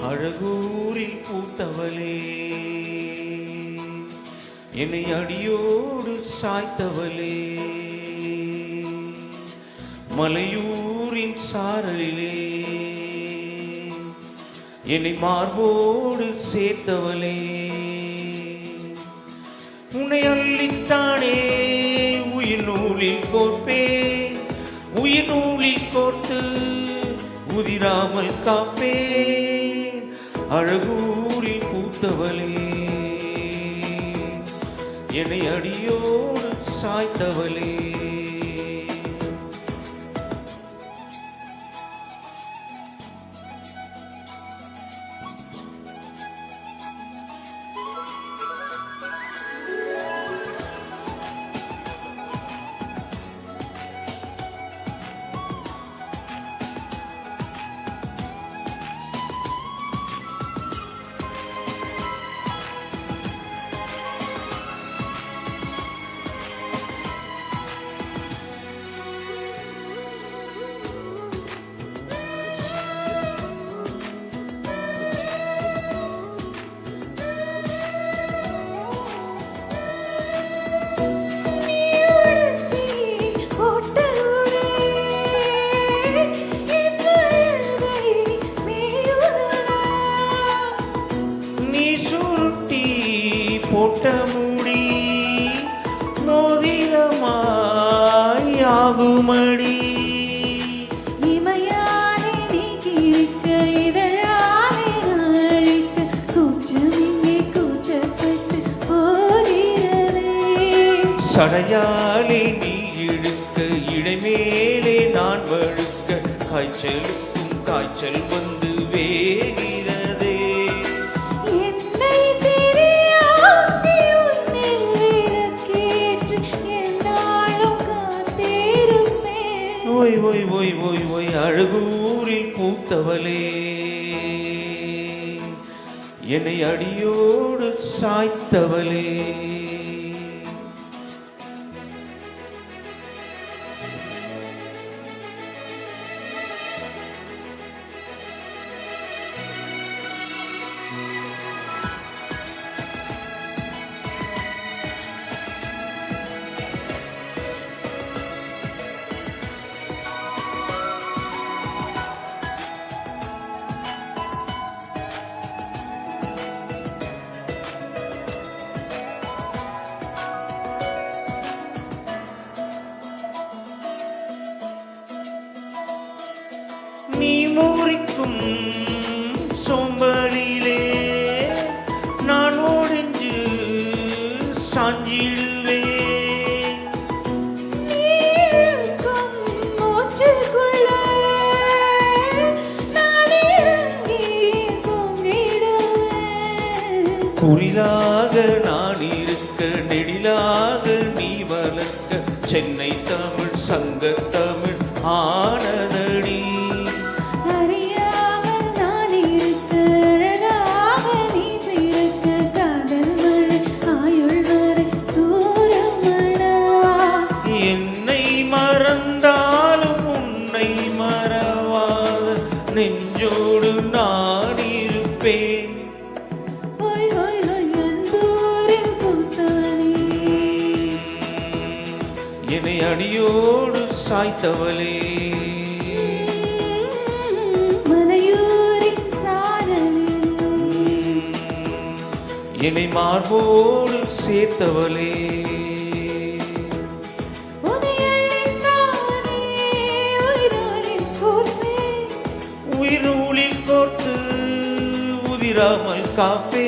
அழகூரில் பூத்தவளே, என்னை அடியோடு சாய்த்தவளே, மலையூரின் சாரலிலே என்னை மார்போடு சேர்த்தவளே, உன்னை அள்ளித்தானே உயிர் நூலில் கோர்ப்பே, உயிர் நூலில் கோர்த்து உதிராமல் காப்பேன். அழகூரில் பூத்தவளே, என்னை அடியோடு சாய்த்தவளே, போட்ட மூடி மோதிரமாயாகுமடி, இமையாலே நீ கிழிக்க இதழாலே அழிக்க கூச்சம் இங்கே கூச்சப்பட்டு போகிறதே. சடையாலே நீ இழுக்க இடைமேலே நான் வழுக்க காய்ச்சலுக்கும் காய்ச்சல் வந்து வேகிறதே. ஓய் ஓய் ஓய் ஓய் ஓய் அழகூரில் பூத்தவளே, என்னை அடியோடு சாய்த்தவளே, நீ மூரிக்கும் சோம்பலிலே நான் ஓடிஞ்சு சாஞ்சிடுவேன். குறிலாக நான் இருக்க நெடிலாக நீ வளர்க்க சென்னை தமிழ் சங்க தமிழ் ஆனதடி. என்னை மறந்தாலும் உன்னை மறவாத நெஞ்சோடு நான் இருப்பேன். என்னை அடியோடு சாய்த்தவளே, மலையூரின் சாரலில் என்னை மார்போடு சேர்த்தவளே, உயிர் நூலில் கோர்த்து உதிராமல் காப்பே.